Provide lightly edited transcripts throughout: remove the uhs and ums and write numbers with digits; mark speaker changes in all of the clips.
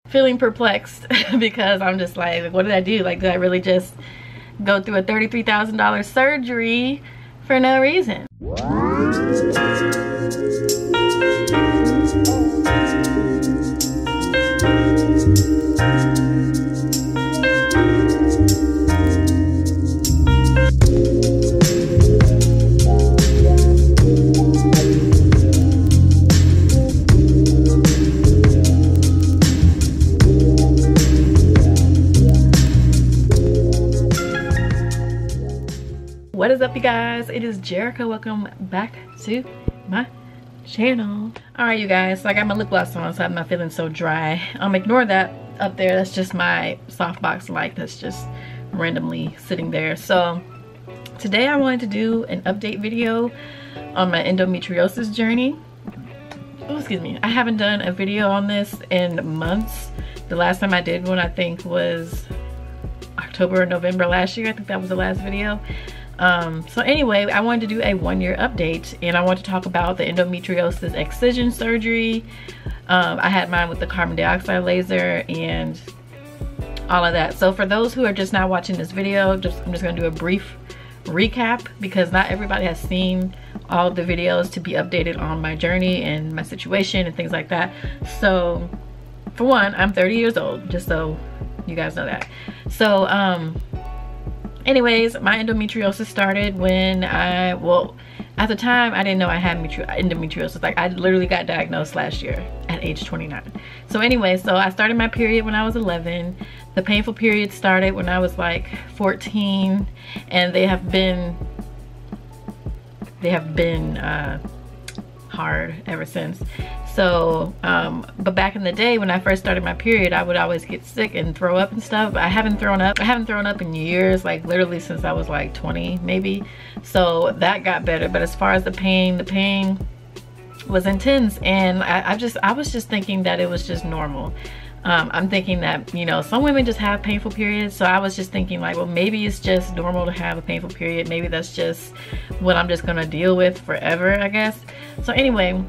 Speaker 1: feeling perplexed because I'm just like, what did I do? Like, did I really just go through a $33,000 surgery for no reason? What is up, you guys? It is Jerika. Welcome back to my channel. All right, you guys, so I got my lip gloss on, so I'm not feeling so dry. Ignore that up there. That's just my softbox light that's just randomly sitting there. So today I wanted to do an update video on my endometriosis journey. Oh, excuse me. I haven't done a video on this in months. The last time I did one, I think, was October or November last year. I think that was the last video. So anyway, I wanted to do a 1-year update, and I want to talk about the endometriosis excision surgery. I had mine with the carbon dioxide laser and all of that. So for those who are just now watching this video, I'm just going to do a brief recap because not everybody has seen all the videos to be updated on my journey and my situation and things like that. So for one, I'm 30 years old, just so you guys know that. So anyways, my endometriosis started when at the time I didn't know I had endometriosis. Like, I literally got diagnosed last year at age 29. So anyway, so I started my period when I was 11. The painful period started when I was like 14, and they have been hard ever since. So but back in the day when I first started my period, I would always get sick and throw up and stuff. But I haven't thrown up in years, like literally since I was like 20 maybe. So that got better. But as far as the pain was intense, and I was just thinking that it was just normal. I'm thinking that, you know, some women just have painful periods, so I was just thinking like, well, maybe it's just normal to have a painful period. Maybe that's just what I'm just gonna deal with forever, I guess. So anyway,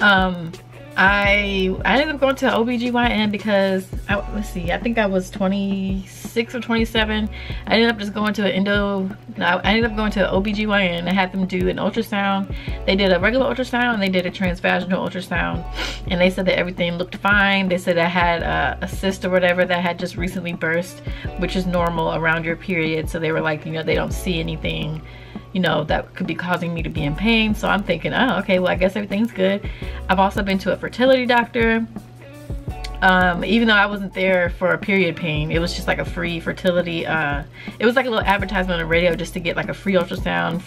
Speaker 1: I ended up going to OBGYN because let's see, I think I was 26 or 27. I ended up just going to I ended up going to OBGYN. I had them do an ultrasound. They did a regular ultrasound and they did a transvaginal ultrasound, and they said that everything looked fine. They said I had a cyst or whatever that had just recently burst, which is normal around your period. So they were like, you know, they don't see anything, you know, that could be causing me to be in pain. So I'm thinking, oh, okay, well, I guess everything's good. I've also been to a fertility doctor. Even though I wasn't there for a period pain, it was just like a free fertility, it was like a little advertisement on the radio just to get like a free ultrasound,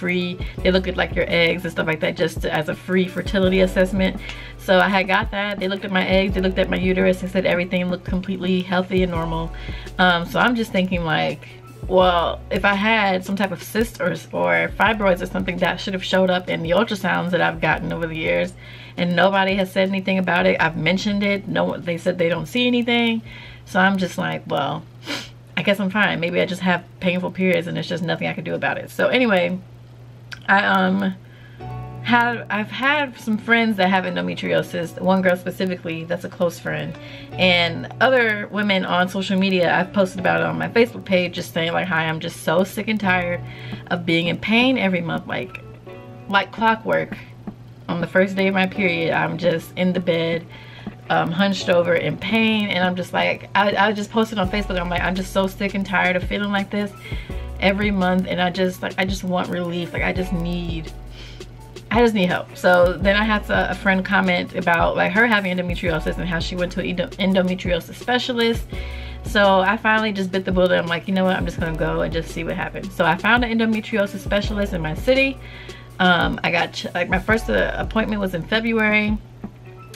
Speaker 1: they look at like your eggs and stuff like that, just as a free fertility assessment. So I had got that. They looked at my eggs, they looked at my uterus, and said everything looked completely healthy and normal. So I'm just thinking like, well, if I had some type of cyst or fibroids or something, that should have showed up in the ultrasounds that I've gotten over the years, and nobody has said anything about it. I've mentioned it. No, they said they don't see anything. So I'm just like, well, I guess I'm fine. Maybe I just have painful periods and there's just nothing I can do about it. So anyway, I've had some friends that have endometriosis. One girl specifically that's a close friend, and other women on social media. I've posted about it on my Facebook page, just saying like, hi, I'm just so sick and tired of being in pain every month, like clockwork. On the first day of my period, I'm just in the bed, hunched over in pain, and I'm just like, I just posted on Facebook, I'm like, I'm just so sick and tired of feeling like this every month, and I just want relief. Like, I just need help. So then I had a friend comment about like her having endometriosis and how she went to an endometriosis specialist. So I finally just bit the bullet. I'm like, you know what, I'm just gonna go and just see what happens. So I found an endometriosis specialist in my city. I got like my first appointment was in February.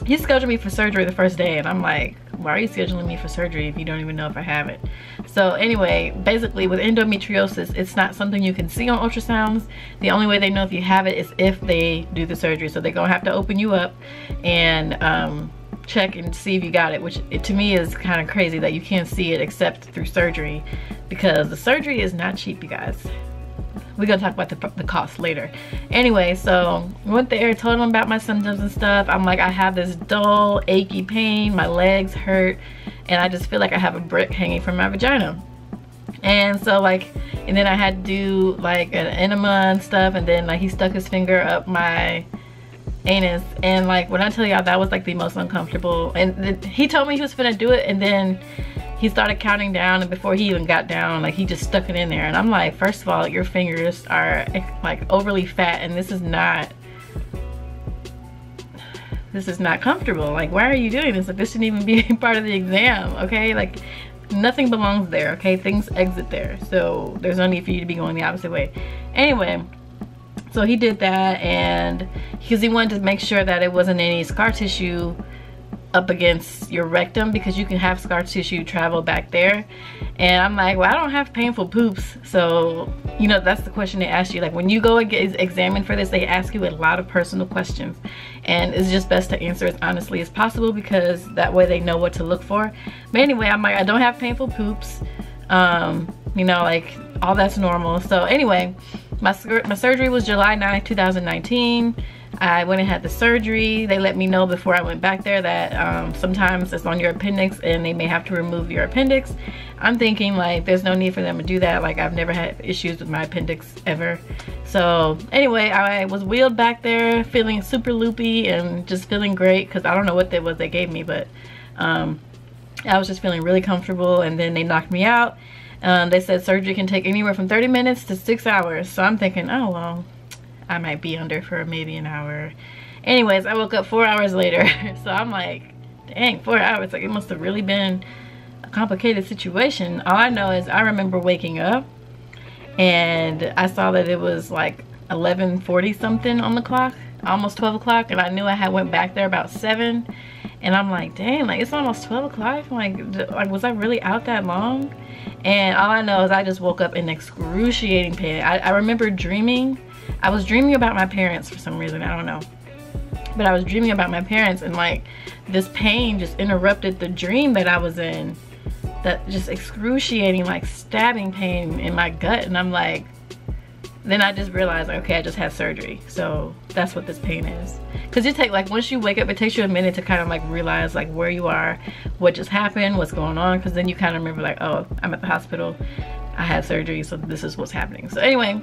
Speaker 1: He scheduled me for surgery the first day, and I'm like, why are you scheduling me for surgery if you don't even know if I have it? So anyway, basically with endometriosis, it's not something you can see on ultrasounds. The only way they know if you have it is if they do the surgery. So they're gonna have to open you up and check and see if you got it, which to me is kind of crazy that you can't see it except through surgery, because the surgery is not cheap, you guys. we're gonna talk about the cost later. Anyway, so went there, told him about my symptoms and stuff. I'm like, I have this dull, achy pain, my legs hurt, and I just feel like I have a brick hanging from my vagina. And so like, and then I had to do like an enema and stuff, and then like he stuck his finger up my anus, and like when I tell y'all, that was like the most uncomfortable. And he told me he was gonna do it, and then he started counting down, and before he even got down, like he just stuck it in there. And I'm like, first of all, your fingers are like overly fat, and this is not comfortable. Like, why are you doing this? Like, this shouldn't even be part of the exam, okay? Like, nothing belongs there, okay? Things exit there, so there's no need for you to be going the opposite way. Anyway, so he did that, and because he wanted to make sure that it wasn't any scar tissue up against your rectum, because you can have scar tissue travel back there. And I'm like, well, I don't have painful poops. So, you know, that's the question they ask you. Like, when you go and get examined for this, they ask you a lot of personal questions, and it's just best to answer as honestly as possible, because that way they know what to look for. But anyway, I'm like, I don't have painful poops. You know, like, all that's normal. So anyway, my surgery was July 9th, 2019. I went and had the surgery. They let me know before I went back there that sometimes it's on your appendix and they may have to remove your appendix. I'm thinking like, there's no need for them to do that. Like, I've never had issues with my appendix ever. So anyway, I was wheeled back there feeling super loopy and just feeling great, because I don't know what it was they gave me, but I was just feeling really comfortable. And then they knocked me out. They said surgery can take anywhere from 30 minutes to 6 hours. So I'm thinking, oh well, I might be under for maybe an hour. Anyways, I woke up 4 hours later. So I'm like, dang, 4 hours. Like, it must have really been a complicated situation. All I know is I remember waking up and I saw that it was like 11:40 something on the clock, almost 12 o'clock. And I knew I had went back there about 7. And I'm like, dang, like it's almost 12 o'clock. Like, was I really out that long? And all I know is I just woke up in excruciating pain. I remember dreaming. I was dreaming about my parents for some reason, I don't know. But I was dreaming about my parents, and like this pain just interrupted the dream that I was in. That just excruciating, like stabbing pain in my gut. And I'm like, then I just realized, okay, I just had surgery. So that's what this pain is. Because you take, like, once you wake up, it takes you a minute to kind of like realize like where you are, what just happened, what's going on. Because then you kind of remember like, oh, I'm at the hospital, I had surgery, so this is what's happening. So anyway,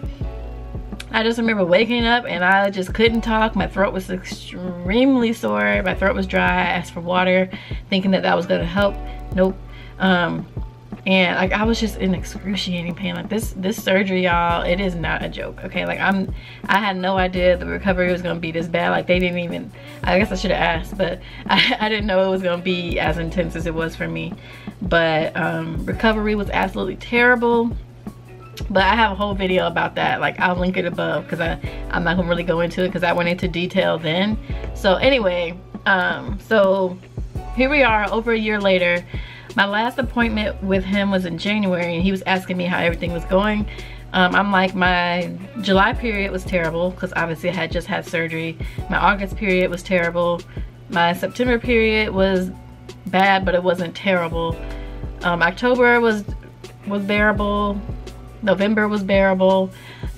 Speaker 1: I just remember waking up and I just couldn't talk. My throat was extremely sore. My throat was dry. I asked for water, thinking that that was gonna help. Nope. And like I was just in excruciating pain. Like this surgery, y'all, it is not a joke. Okay, like I had no idea the recovery was gonna be this bad. Like they didn't even, I guess I should have asked, but I didn't know it was gonna be as intense as it was for me. But recovery was absolutely terrible. But I have a whole video about that. Like I'll link it above, because I'm not gonna really go into it because I went into detail then. So anyway, so here we are over a year later. My last appointment with him was in January, and he was asking me how everything was going. I'm like, my July period was terrible because obviously I had just had surgery. My August period was terrible. My September period was bad, but it wasn't terrible. October was bearable. November was bearable.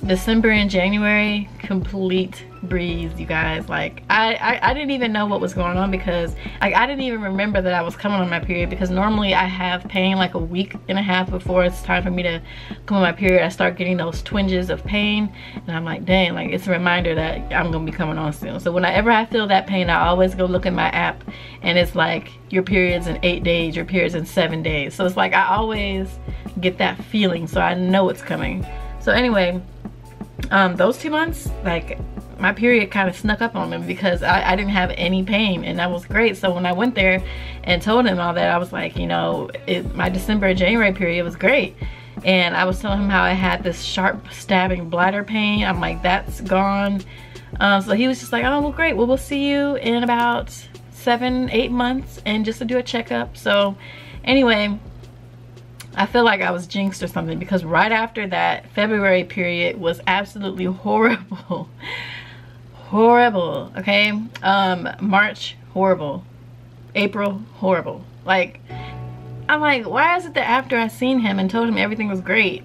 Speaker 1: December and January, complete breeze, you guys. Like I didn't even know what was going on, because like I didn't even remember that I was coming on my period, because normally I have pain like a week and a half before it's time for me to come on my period. I start getting those twinges of pain, and I'm like, dang, like it's a reminder that I'm gonna be coming on soon. So whenever I feel that pain, I always go look at my app, and it's like your period's in 8 days, your period's in 7 days. So it's like I always get that feeling, so I know it's coming. So anyway, those 2 months, like my period kind of snuck up on me because I didn't have any pain, and that was great. So when I went there and told him all that, I was like, you know, my December and January period was great. And I was telling him how I had this sharp stabbing bladder pain. I'm like, that's gone. So he was just like, oh, well, great. Well, we'll see you in about 7-8 months, and just to do a checkup. So anyway, I feel like I was jinxed or something, because right after that, February period was absolutely horrible. Horrible, okay? March, horrible. April, horrible. Like, I'm like, why is it that after I seen him and told him everything was great,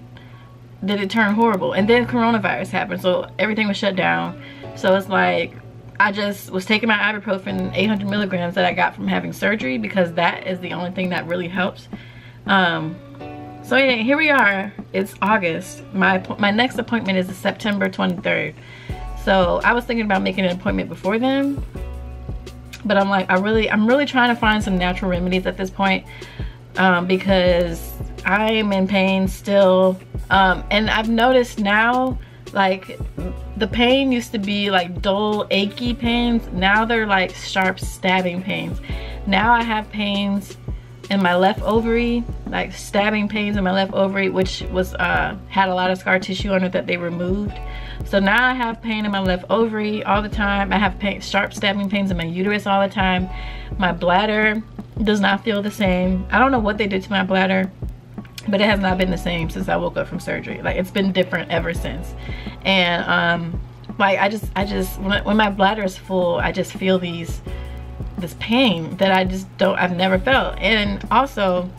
Speaker 1: did it turn horrible. And then coronavirus happened, so everything was shut down. So it's like, I just was taking my ibuprofen 800 milligrams that I got from having surgery, because that is the only thing that really helps. So yeah, here we are. It's August. My next appointment is September 23rd. So I was thinking about making an appointment before then, but I'm like, I'm really trying to find some natural remedies at this point, because I am in pain still. And I've noticed now, like, the pain used to be like dull, achy pains. Now they're like sharp, stabbing pains. Now I have pains in my left ovary, like stabbing pains in my left ovary, which was had a lot of scar tissue on it that they removed. So now I have pain in my left ovary all the time. I have sharp stabbing pains in my uterus all the time. My bladder does not feel the same. I don't know what they did to my bladder, but it has not been the same since I woke up from surgery. Like, it's been different ever since. And like, I just when my bladder is full, I just feel this pain that I've never felt. And also,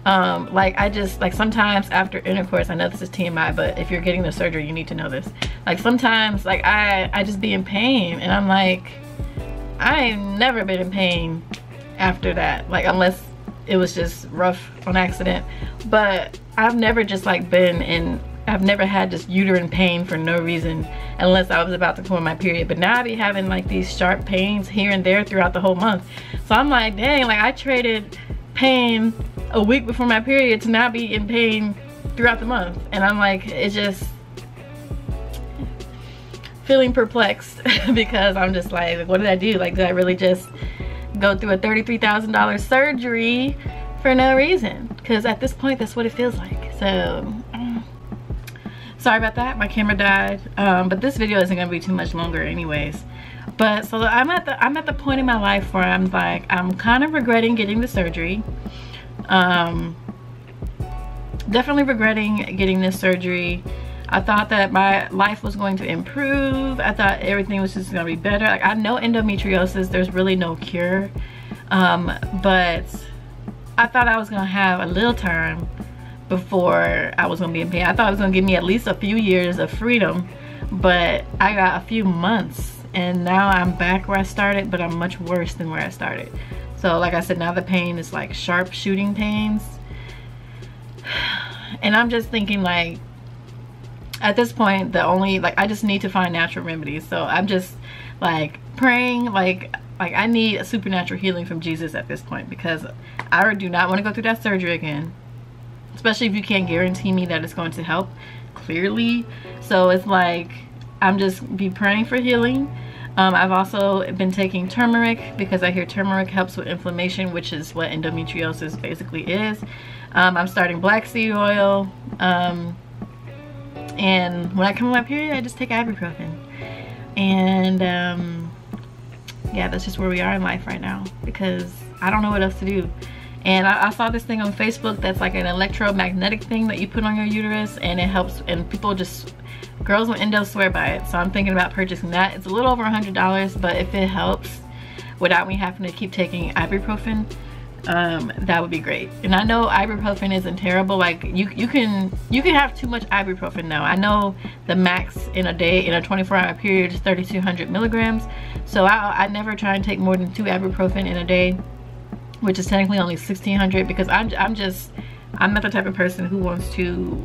Speaker 1: like, sometimes after intercourse, I know this is TMI, but if you're getting the surgery, you need to know this. Like, sometimes, like, I just be in pain, and I'm like, I ain't never been in pain after that, like, unless it was just rough on accident. But I've never just like I've never had just uterine pain for no reason, unless I was about to come on my period. But now I be having like these sharp pains here and there throughout the whole month. So I'm like, dang, like, I traded pain a week before my period to not be in pain throughout the month. And I'm like, it's just feeling perplexed because I'm just like, what did I do? Like, did I really just go through a $33,000 surgery for no reason? Because at this point, that's what it feels like. So sorry about that, my camera died. But this video isn't gonna be too much longer anyways. But so I'm at the point in my life where I'm like, I'm kind of regretting getting the surgery. Definitely regretting getting this surgery. I thought that my life was going to improve. I thought everything was just gonna be better. Like, I know endometriosis, there's really no cure. But I thought I was gonna have a little time before I was gonna be in pain. I thought it was gonna give me at least a few years of freedom, but I got a few months, and now I'm back where I started, but I'm much worse than where I started. So like I said, now the pain is like sharp shooting pains. And I'm just thinking, like, at this point, I just need to find natural remedies. So I'm just like praying, like I need a supernatural healing from Jesus at this point, because I do not want to go through that surgery again, especially if you can't guarantee me that it's going to help clearly. So it's like, I'm just be praying for healing. I've also been taking turmeric, because I hear turmeric helps with inflammation, which is what endometriosis basically is. I'm starting black seed oil. And when I come on my period, I just take ibuprofen. And yeah, that's just where we are in life right now, because I don't know what else to do. And I saw this thing on Facebook that's like an electromagnetic thing that you put on your uterus, and it helps, and girls with endo swear by it. So I'm thinking about purchasing that. It's a little over $100, but if it helps without me having to keep taking ibuprofen, that would be great. And I know ibuprofen isn't terrible. Like, you can have too much ibuprofen now. I know the max in a day in a 24-hour period is 3,200 milligrams. So I never try and take more than 2 ibuprofen in a day, which is technically only 1,600, because I'm not the type of person who wants to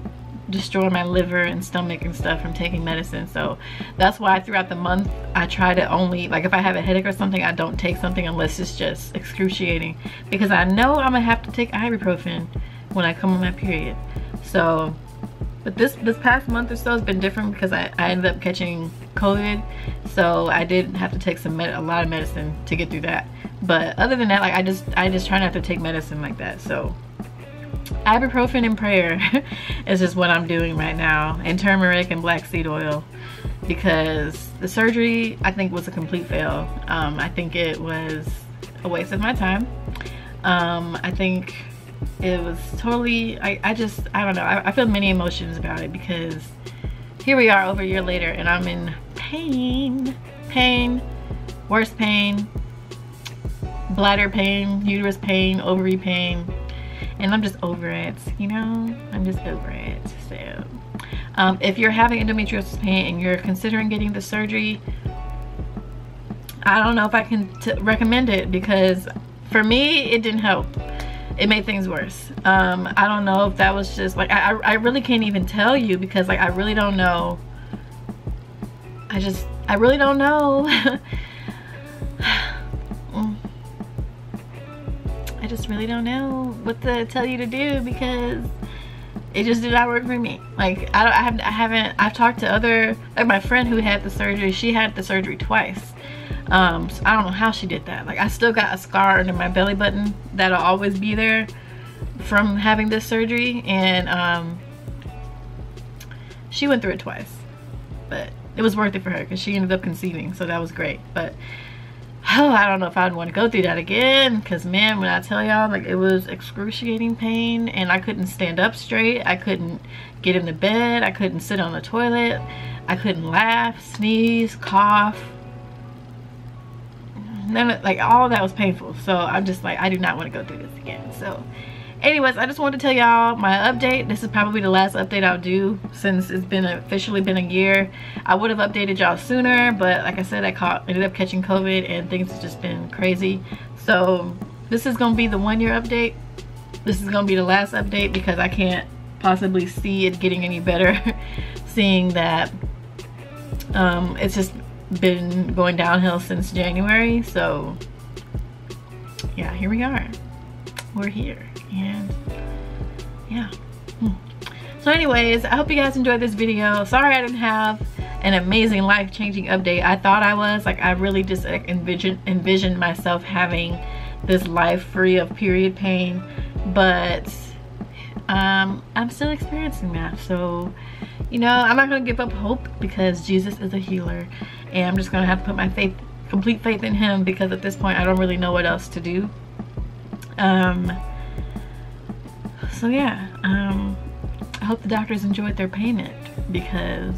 Speaker 1: destroy my liver and stomach and stuff from taking medicine. So that's why throughout the month I try to only, like, if I have a headache or something, I don't take something unless it's just excruciating, because I know I'm gonna have to take ibuprofen when I come on my period. So, but this past month or so has been different, because I ended up catching COVID, so I did have to take a lot of medicine to get through that. But other than that, like, I just try not to take medicine like that. So ibuprofen and prayer is just what I'm doing right now, and turmeric and black seed oil, because the surgery, I think, was a complete fail. I think it was a waste of my time. I think it was totally, I don't know, I feel many emotions about it, because here we are over a year later and I'm in pain, worse pain, bladder pain, uterus pain, ovary pain. And I'm just over it, you know? I'm just over it. So If you're having endometriosis pain and you're considering getting the surgery, I don't know if I can recommend it, because for me it didn't help. It made things worse. I don't know if that was just like, I really can't even tell you, because like I really don't know. I really don't know. I just really don't know what to tell you to do, because it just did not work for me. Like I've talked to other, like my friend who had the surgery, she had the surgery twice. So I don't know how she did that. Like I still got a scar under my belly button that'll always be there from having this surgery, and she went through it twice, but it was worth it for her because she ended up conceiving, so that was great. But oh, I don't know if I'd want to go through that again, because man, when I tell y'all, like it was excruciating pain, and I couldn't stand up straight, I couldn't get in the bed, I couldn't sit on the toilet, I couldn't laugh, sneeze, cough. Like all of that was painful. So I'm just like, I do not want to go through this again. So anyways, I just wanted to tell y'all my update. This is probably the last update I'll do since it's been officially been a year. I would have updated y'all sooner, but like I said, I ended up catching COVID and things have just been crazy. So this is gonna be the 1 year update. This is gonna be the last update, because I can't possibly see it getting any better seeing that it's just been going downhill since January. So yeah, here we are, we're here, and yeah. So anyways, I hope you guys enjoyed this video. Sorry I didn't have an amazing life-changing update. I thought I was, like I really just like, envisioned myself having this life free of period pain, but I'm still experiencing that. So you know, I'm not gonna give up hope, because Jesus is a healer, and I'm just gonna have to put my complete faith in him, because at this point I don't really know what else to do. So yeah, I hope the doctors enjoyed their payment, because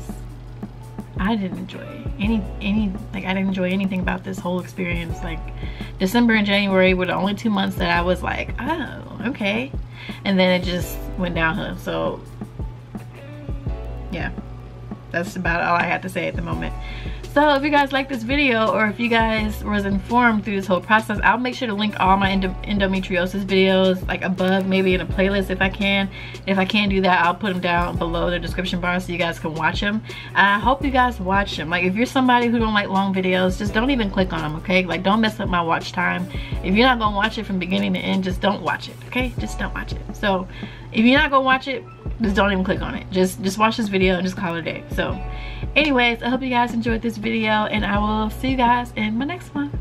Speaker 1: I didn't enjoy I didn't enjoy anything about this whole experience. Like December and January were the only 2 months that I was like, oh, okay, and then it just went downhill. So yeah, that's about all I had to say at the moment. So if you guys like this video, or if you guys was informed through this whole process, I'll make sure to link all my endometriosis videos like above, maybe in a playlist if I can. If I can't do that, I'll put them down below the description bar so you guys can watch them. I hope you guys watch them. Like if you're somebody who don't like long videos, just don't even click on them, okay? Like don't mess up my watch time. If you're not gonna watch it from beginning to end, just don't watch it, okay? Just don't watch it. So if you're not gonna watch it, just don't even click on it. Just watch this video and just call it a day. So anyways, I hope you guys enjoyed this video, and I will see you guys in my next one.